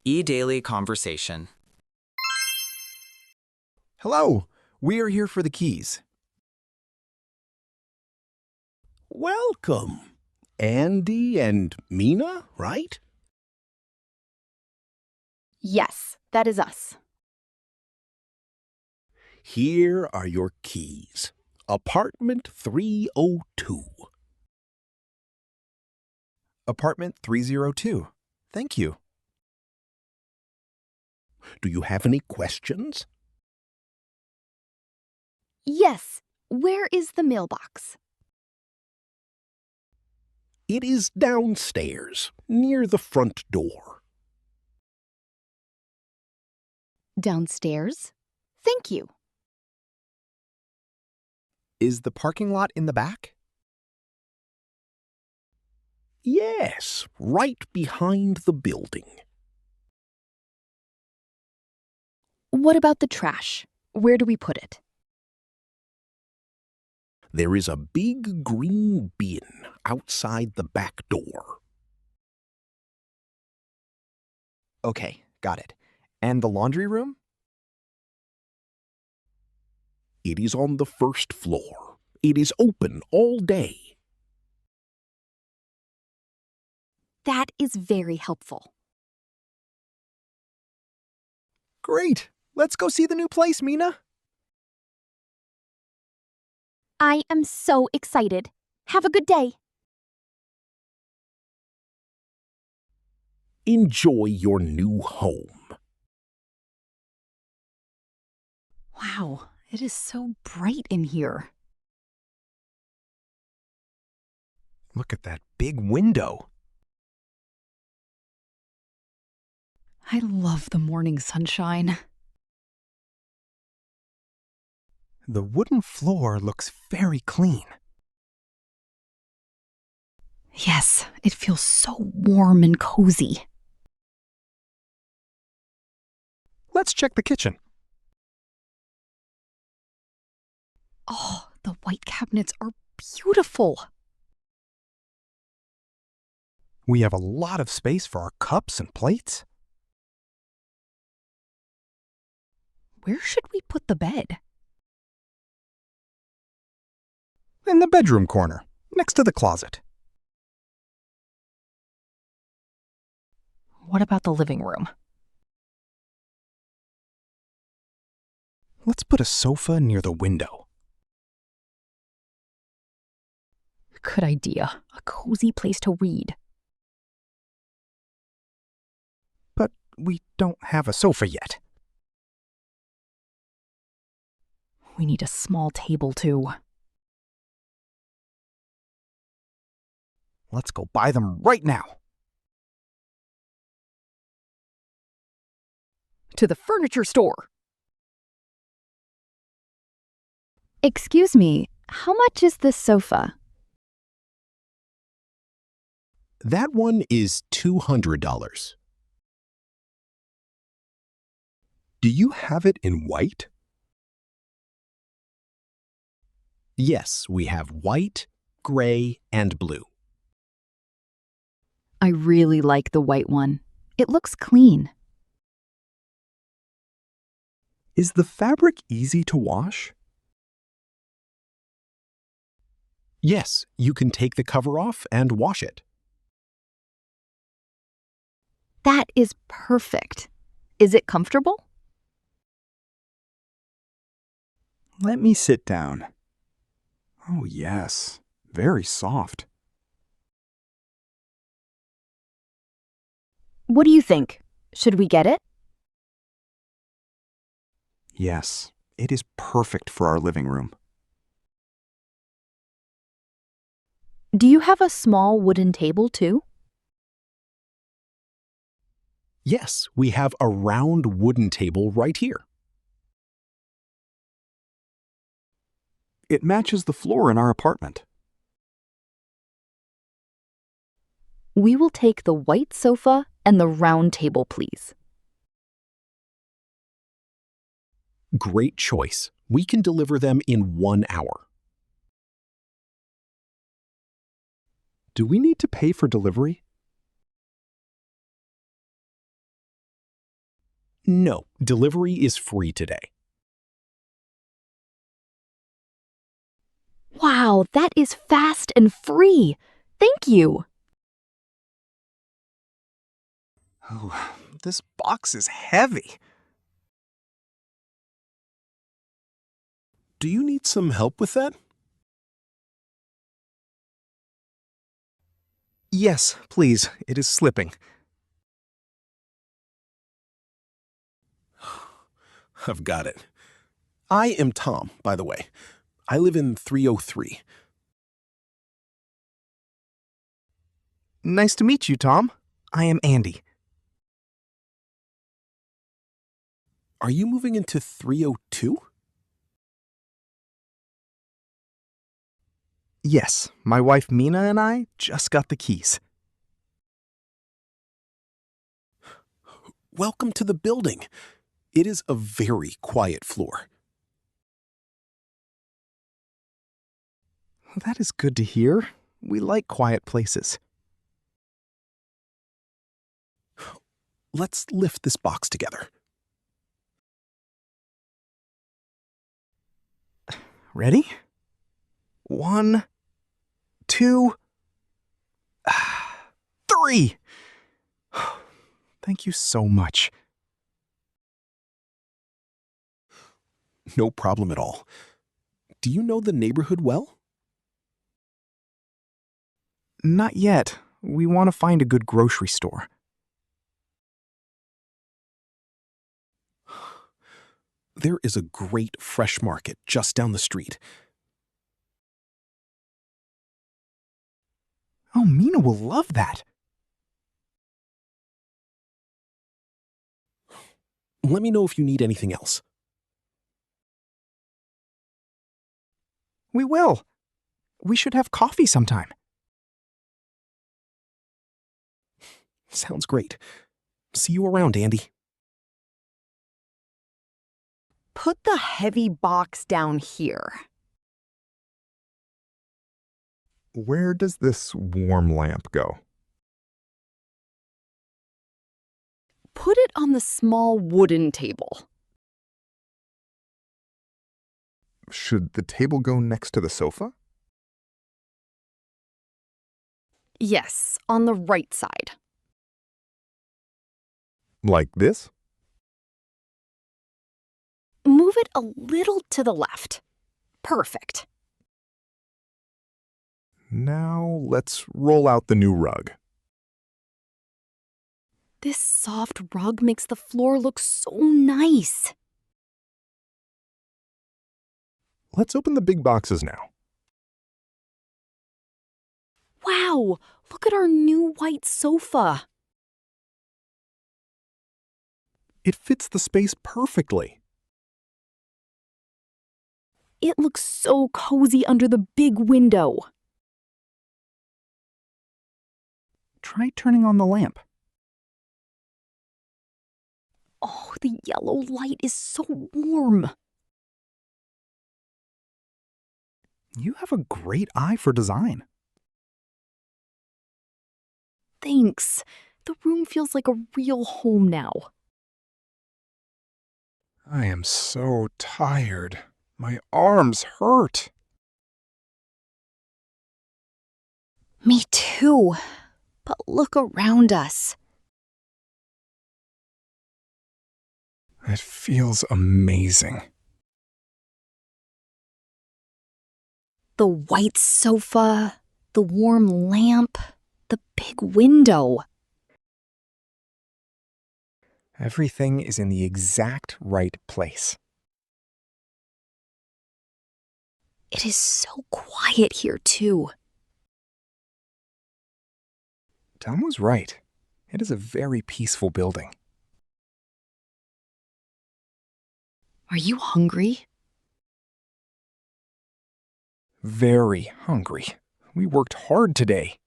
EDaily Conversation. Hello, we are here for the keys. Welcome. Andy and Mina, right? Yes, that is us. Here are your keys. Apartment 302. Apartment 302. Thank you. Do you have any questions? Yes, where is the mailbox? It is downstairs, near the front door. Downstairs? Thank you. Is the parking lot in the back? Yes, right behind the building. What about the trash? Where do we put it? There is a big green bin outside the back door. Okay, got it. And the laundry room? It is on the first floor. It is open all day. That is very helpful. Great! Let's go see the new place, Mina. I am so excited. Have a good day. Enjoy your new home. Wow, it is so bright in here. Look at that big window. I love the morning sunshine. The wooden floor looks very clean. Yes, it feels so warm and cozy. Let's check the kitchen. Oh, the white cabinets are beautiful. We have a lot of space for our cups and plates. Where should we put the bed? In the bedroom corner, next to the closet. What about the living room? Let's put a sofa near the window. Good idea. A cozy place to read. But we don't have a sofa yet. We need a small table, too. Let's go buy them right now. To the furniture store. Excuse me, how much is this sofa? That one is $200. Do you have it in white? Yes, we have white, gray, and blue. I really like the white one. It looks clean. Is the fabric easy to wash? Yes, you can take the cover off and wash it. That is perfect. Is it comfortable? Let me sit down. Oh yes, very soft. What do you think? Should we get it? Yes, it is perfect for our living room. Do you have a small wooden table too? Yes, we have a round wooden table right here. It matches the floor in our apartment. We will take the white sofa and the round table, please. Great choice. We can deliver them in 1 hour. Do we need to pay for delivery? No, delivery is free today. Wow, that is fast and free. Thank you. Oh, this box is heavy. Do you need some help with that? Yes, please. It is slipping. I've got it. I am Tom, by the way. I live in 303. Nice to meet you, Tom. I am Andy. Are you moving into 302? Yes, my wife Mina and I just got the keys. Welcome to the building. It is a very quiet floor. That is good to hear. We like quiet places. Let's lift this box together. Ready? 1, 2, 3. Thank you so much. No problem at all. Do you know the neighborhood well? Not yet. We want to find a good grocery store. There is a great fresh market just down the street. Oh, Mina will love that. Let me know if you need anything else. We will. We should have coffee sometime. Sounds great. See you around, Andy. Put the heavy box down here. Where does this warm lamp go? Put it on the small wooden table. Should the table go next to the sofa? Yes, on the right side. Like this? Move it a little to the left. Perfect. Now let's roll out the new rug. This soft rug makes the floor look so nice. Let's open the big boxes now. Wow, look at our new white sofa. It fits the space perfectly. It looks so cozy under the big window. Try turning on the lamp. Oh, the yellow light is so warm. You have a great eye for design. Thanks. The room feels like a real home now. I am so tired. My arms hurt. Me too. But look around us. It feels amazing. The white sofa, the warm lamp, the big window. Everything is in the exact right place. It is so quiet here, too. Tom was right. It is a very peaceful building. Are you hungry? Very hungry. We worked hard today.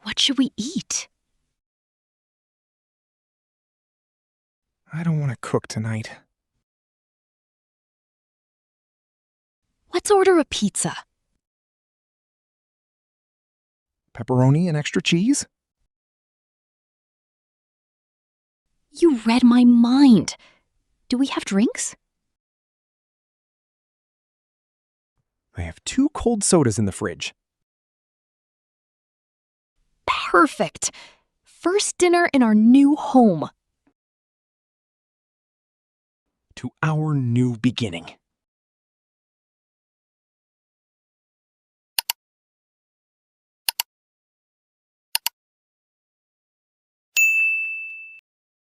What should we eat? I don't want to cook tonight. Let's order a pizza. Pepperoni and extra cheese? You read my mind. Do we have drinks? I have 2 cold sodas in the fridge. Perfect. First dinner in our new home. To our new beginning.